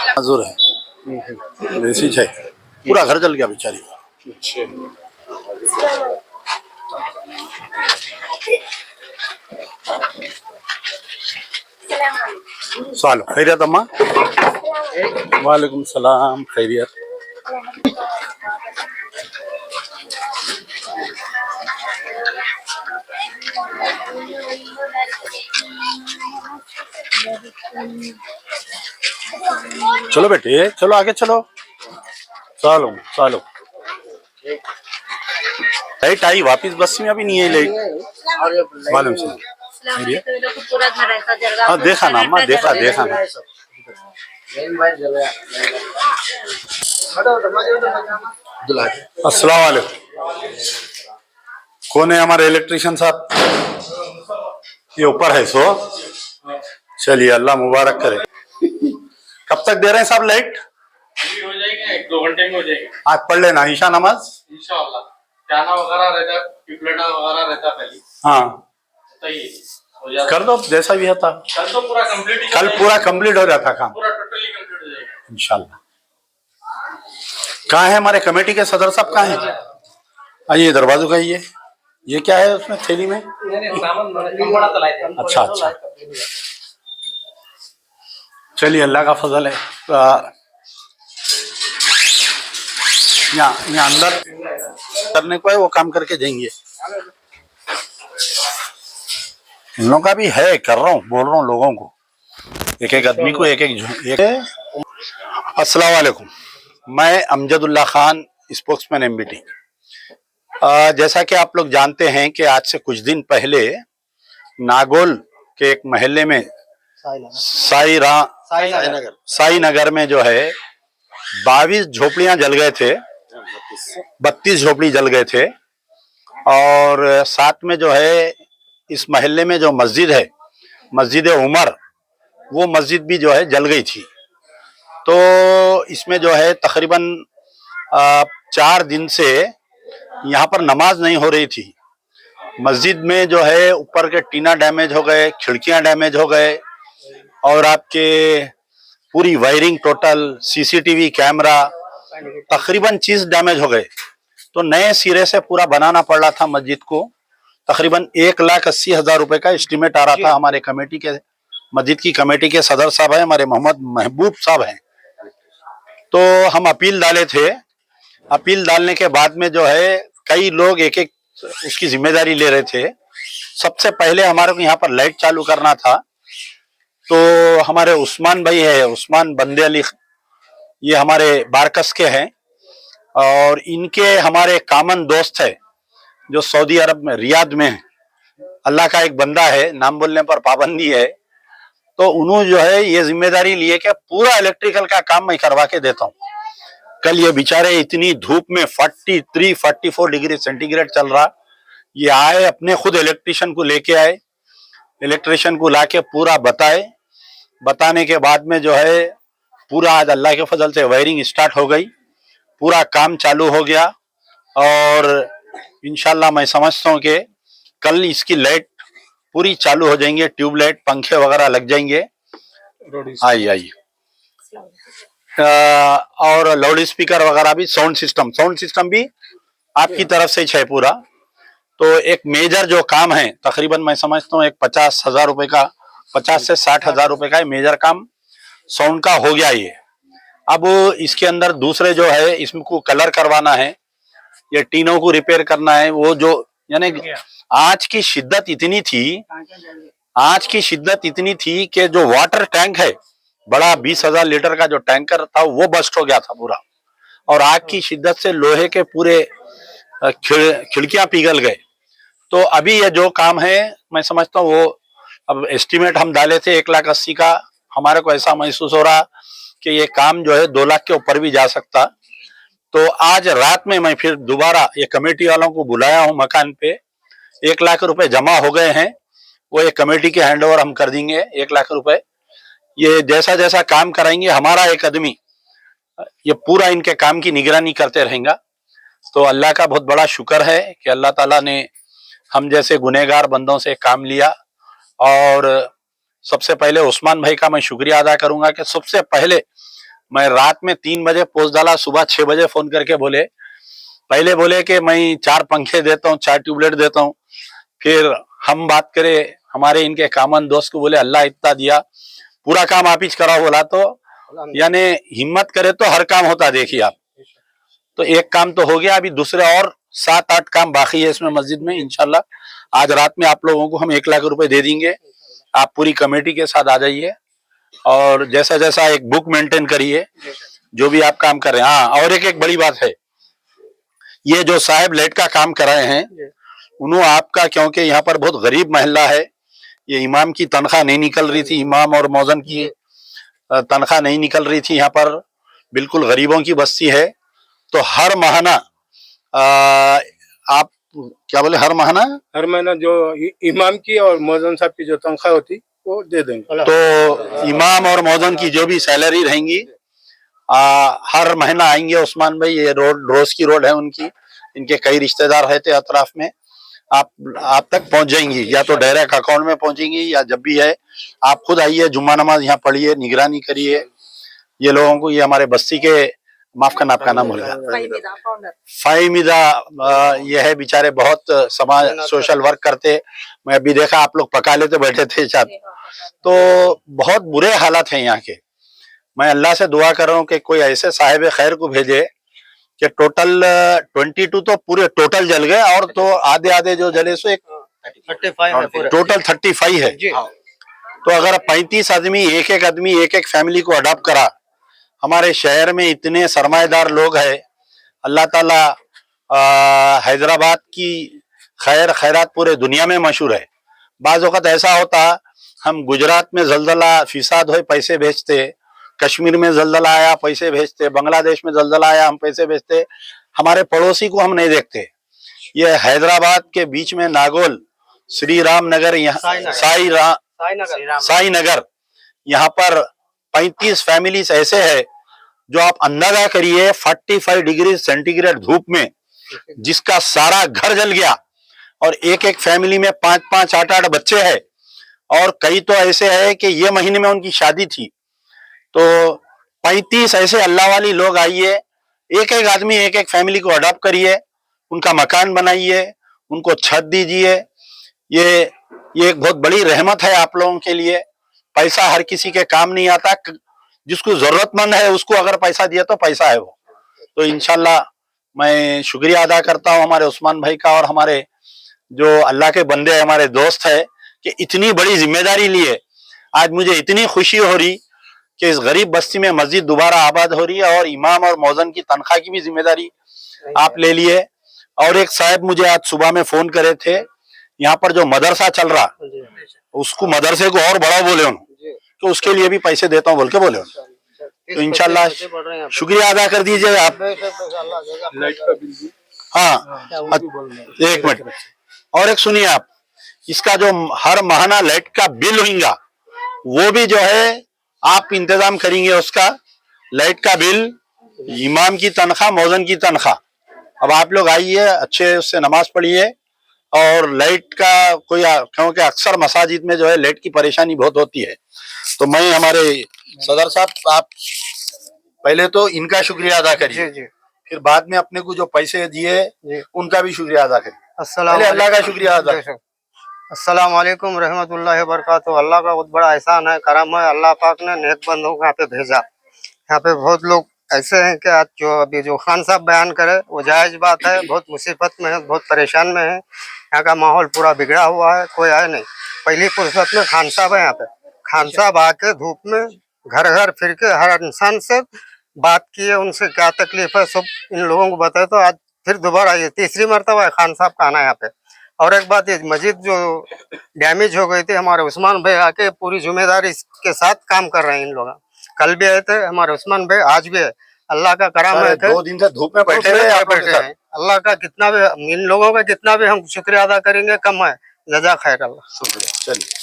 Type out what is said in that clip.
मजदूर है, देसी है, पूरा घर जल गया बेचारी का। सालो खैरियत अम्मा। वालेकुम सलाम, खैरियत। चलो बेटे, चलो आगे चलो। चलो चलो। लाइट आई वापिस बस में, अभी नहीं है लाइट। मालूम से पूरा घर ऐसा जल रहा। हाँ देखा ना अम्मा, देखा देखा ना। अस्सलाम वालेकुम। कौन है हमारे इलेक्ट्रिशियन साहब? ये ऊपर है सो। चलिए अल्लाह मुबारक करे। कब तक दे रहे हैं साहब लाइट? अभी हो जाएगा, 1-2 घंटे में हो जाएगा। आज पढ़ लेना ईशा नमाज इंशाअल्लाह। जाना वगैरह रहता, टिपलेटा वगैरह रहता पहले। हाँ तो ये हो जाता। कर दो जैसा भी होता। कल तो पूरा कंप्लीट, कल पूरा कंप्लीट हो जाता काम पूरा टोटली कंप्लीट हो जाएगा इंशाल्लाह। कहाँ है हमारे कमेटी के सदर साहब, कहाँ है? आइए दरवाजों का। ये क्या है उसमें थैली में? अच्छा अच्छा, चलिए अल्लाह का फजल है। यहाँ अंदर करने को है, वो काम करके जाएंगे। इन लोगों का भी है, कर रहा हूँ, बोल रहा हूँ लोगों को, एक एक आदमी को एक एक। अस्सलाम वालेकुम, मैं अमजदुल्ला खान, स्पोक्समैन एमबीटी। जैसा कि आप लोग जानते हैं कि आज से कुछ दिन पहले नागोल के एक महल्ले में साई नगर में जो है 22 झोपड़ियां जल गए थे, 32 झोपड़ी जल गए थे। और साथ में जो है इस महल्ले में जो मस्जिद है, मस्जिद उमर, वो मस्जिद भी जो है जल गई थी। तो इसमें जो है तकरीबन 4 दिन से यहाँ पर नमाज नहीं हो रही थी। मस्जिद में जो है ऊपर के टीना डैमेज हो गए, खिड़कियां डैमेज हो गए, और आपके पूरी वायरिंग टोटल, सीसीटीवी कैमरा, तकरीबन चीज डैमेज हो गए। तो नए सिरे से पूरा बनाना पड़ रहा था मस्जिद को। तकरीबन 1,80,000 रुपए का एस्टीमेट आ रहा था। हमारे कमेटी के, मस्जिद की कमेटी के सदर साहब हैं, हमारे मोहम्मद महबूब साहब हैं। तो हम अपील डाले थे। अपील डालने के बाद में जो है कई लोग एक एक उसकी जिम्मेदारी ले रहे थे। सबसे पहले हमारे को यहाँ पर लाइट चालू करना था। तो हमारे उस्मान भाई है, उस्मान बंदे अली, ये हमारे बारकस के हैं, और इनके हमारे कामन दोस्त है जो सऊदी अरब में रियाद में है। अल्लाह का एक बंदा है, नाम बोलने पर पाबंदी है। तो उन्होंने जो है ये जिम्मेदारी लिए कि पूरा इलेक्ट्रिकल का काम मैं करवा के देता हूँ। कल ये बेचारे इतनी धूप में 43-44 डिग्री सेंटीग्रेड चल रहा, ये आए, अपने खुद इलेक्ट्रिशियन को लेके आए, इलेक्ट्रिशियन को लाके पूरा बताए। बताने के बाद में जो है पूरा आज अल्लाह के फजल से वायरिंग स्टार्ट हो गई, पूरा काम चालू हो गया। और इंशाल्लाह मैं समझता हूँ कि कल इसकी लाइट पूरी चालू हो जाएंगे, ट्यूबलाइट, पंखे वगैरह लग जाएंगे। आइए और लाउड स्पीकर वगैरह भी, साउंड सिस्टम भी आपकी तरफ से है पूरा। तो एक मेजर जो काम है, तकरीबन मैं समझता हूँ एक 50,000 रुपए का, 50 से 60,000 रुपए का मेजर काम साउंड का हो गया ये। अब इसके अंदर दूसरे जो है, इसको कलर करवाना है, ये टीनों को रिपेयर करना है। वो जो यानी आज की शिद्दत इतनी थी कि जो वाटर टैंक है बड़ा 20,000 लीटर का जो टैंकर था वो बस्ट हो गया था पूरा। और आग की शिद्दत से लोहे के पूरे खिड़कियां पिघल गए। तो अभी ये जो काम है मैं समझता हूँ वो, अब एस्टीमेट हम डाले थे 1,80,000 का, हमारे को ऐसा महसूस हो रहा कि ये काम जो है 2 लाख के ऊपर भी जा सकता। तो आज रात में मैं फिर दोबारा ये कमेटी वालों को बुलाया हूँ मकान पे। 1 लाख रुपए जमा हो गए हैं, वो एक कमेटी के हैंड ओवर हम कर देंगे। 1 लाख रुपए ये जैसा जैसा काम कराएंगे, हमारा एक आदमी ये पूरा इनके काम की निगरानी करते रहेगा। तो अल्लाह का बहुत बड़ा शुक्र है कि अल्लाह ताला ने हम जैसे गुनहगार बंदों से काम लिया। और सबसे पहले उस्मान भाई का मैं शुक्रिया अदा करूंगा कि सबसे पहले मैं रात में 3 बजे पोस्ट डाला, सुबह 6 बजे फोन करके बोले, पहले बोले कि मैं 4 पंखे देता हूँ, 4 ट्यूबलाइट देता हूँ। फिर हम बात करें हमारे इनके कामन दोस्त को, बोले अल्लाह इतना दिया, पूरा काम आप ही कराओ बोला, तो यानी हिम्मत करे तो हर काम होता। देखिए आप, तो एक काम तो हो गया, अभी दूसरे और 7-8 काम बाकी है इसमें मस्जिद में। इंशाल्लाह आज रात में आप लोगों को हम 1 लाख रुपए दे देंगे। आप पूरी कमेटी के साथ आ जाइए और जैसा जैसा एक बुक मेंटेन करिए, जो भी आप काम कर रहे हैं। हाँ, और एक बड़ी बात है, ये जो साहब लाइट का काम कर रहे हैं, उन्होंने आपका, क्योंकि यहाँ पर बहुत गरीब महल्ला है, ये इमाम की तनख्वाह नहीं निकल रही थी, इमाम और मौजन की तनख्वाह नहीं निकल रही थी, यहाँ पर बिल्कुल गरीबों की बस्ती है। तो हर महीना आप क्या बोले, हर महीना जो इमाम की और मौजन साहब की जो तनख्वाह होती वो दे देंगे। तो इमाम और मौजन की जो भी सैलरी रहेंगी हर महीना आएंगे उस्मान भाई। ये रोज की रोड है उनकी, इनके कई रिश्तेदार रहते अतराफ में, आप तक पहुंच जाएंगी, या तो डायरेक्ट अकाउंट में पहुंचेंगी, या जब भी है आप खुद आइए, जुम्मा नमाज यहाँ पढ़िए, निगरानी करिए ये लोगों को। ये हमारे बस्ती के, माफ करना आपका नाम भूल गया, फाइमिदा, ये है बेचारे, बहुत समाज सोशल वर्क करते। मैं अभी देखा आप लोग पका लेते बैठे थे साथ, तो बहुत बुरे हालात हैं यहाँ के। मैं अल्लाह से दुआ कर रहा हूँ कि कोई ऐसे साहिब खैर को भेजे कि टोटल 22 तो पूरे टोटल जल गए, और तो आधे आधे जो जले सो एक टोटल 35 है। तो अगर 35 आदमी, एक आदमी एक फैमिली को अडॉप्ट करा, हमारे शहर में इतने सरमाएदार लोग हैं, अल्लाह ताला हैदराबाद की खैरात पूरे दुनिया में मशहूर है। बाज़ वक़्त ऐसा होता, हम गुजरात में जलजला फिसाद हो पैसे भेजते, कश्मीर में जलजला आया पैसे भेजते, बांग्लादेश में जलजला आया हम पैसे भेजते, हमारे पड़ोसी को हम नहीं देखते। ये हैदराबाद के बीच में नागोल, श्री राम नगर, यहाँ साई नगर, यहाँ पर 35 फैमिलीज ऐसे है जो आप अंदाजा करिए 45 डिग्री सेंटीग्रेड धूप में जिसका सारा घर जल गया, और एक फैमिली में 5-5, 8-8 बच्चे हैं, और कई तो ऐसे है कि ये महीने में उनकी शादी थी। तो 35 ऐसे अल्लाह वाली लोग आइए, एक आदमी एक फैमिली को अडॉप्ट करिए, उनका मकान बनाइए, उनको छत दीजिए। ये एक बहुत बड़ी रहमत है आप लोगों के लिए। पैसा हर किसी के काम नहीं आता, जिसको जरूरतमंद है उसको अगर पैसा दिया तो पैसा है वो। तो इंशाल्लाह मैं शुक्रिया अदा करता हूँ हमारे उस्मान भाई का, और हमारे जो अल्लाह के बंदे हमारे दोस्त है कि इतनी बड़ी जिम्मेदारी लिए। आज मुझे इतनी खुशी हो रही कि इस गरीब बस्ती में मस्जिद दोबारा आबाद हो रही है, और इमाम और मौजन की तनख्वाह की भी जिम्मेदारी आप ले लिए। और एक साहब मुझे आज सुबह में फोन करे थे, यहाँ पर जो मदरसा चल रहा, उसको मदरसे को और बड़ा बोले उन्होंने, तो उसके लिए भी पैसे देता हूँ बोल के बोले। तो इंशाल्लाह शुक्रिया अदा कर दीजिए आप। हाँ, एक मिनट और एक सुनिए आप, इसका जो हर महीना लाइट का बिल होगा वो भी जो है आप इंतजाम करेंगे, उसका लाइट का बिल, इमाम की तनख्वाह, मौजन की तनख्वाह। अब आप लोग आइए, अच्छे उससे नमाज पढ़िए, और लाइट का कोई, क्योंकि अक्सर मसाजिद में जो है लाइट की परेशानी बहुत होती है। तो मैं हमारे सदर साहब, आप पहले तो इनका शुक्रिया अदा करिए, फिर बाद में अपने को जो पैसे दिए उनका भी शुक्रिया अदा करिए। पहले अल्लाह का शुक्रिया अदा। अस्सलाम वालेकुम रहमतुल्लाहि व बरकातहू। अल्लाह का बहुत बड़ा एहसान है, करम है, अल्लाह पाक ने नेक बंदों को यहाँ पे भेजा। यहाँ पे बहुत लोग ऐसे हैं कि आज जो अभी जो खान साहब बयान करे वो जायज़ बात है, बहुत मुसीबत में है, बहुत परेशान में है, यहाँ का माहौल पूरा बिगड़ा हुआ है, कोई आए नहीं। पहली फुर्सत में खान साहब है यहाँ पे, खान साहब आके धूप में घर घर फिर के हर इंसान से बात किए, उनसे क्या तकलीफ है सब इन लोगों को बताए। तो आज फिर दोबारा ये तीसरी मरतबा है खान साहब का आना यहाँ पे। और एक बात, ये मस्जिद जो डैमेज हो गई थी, हमारे उस्मान भाई आके पूरी जिम्मेदारी के साथ काम कर रहे हैं। इन लोग कल भी आए थे हमारे उस्मान भाई, आज भी है। अल्लाह का करम है, 2 दिन से धूप में बैठे हैं। अल्लाह का कितना भी, इन लोगों का कितना भी हम शुक्रिया अदा करेंगे कम है। जज़ा खैर। अल्लाह शुक्रिया। चलिए।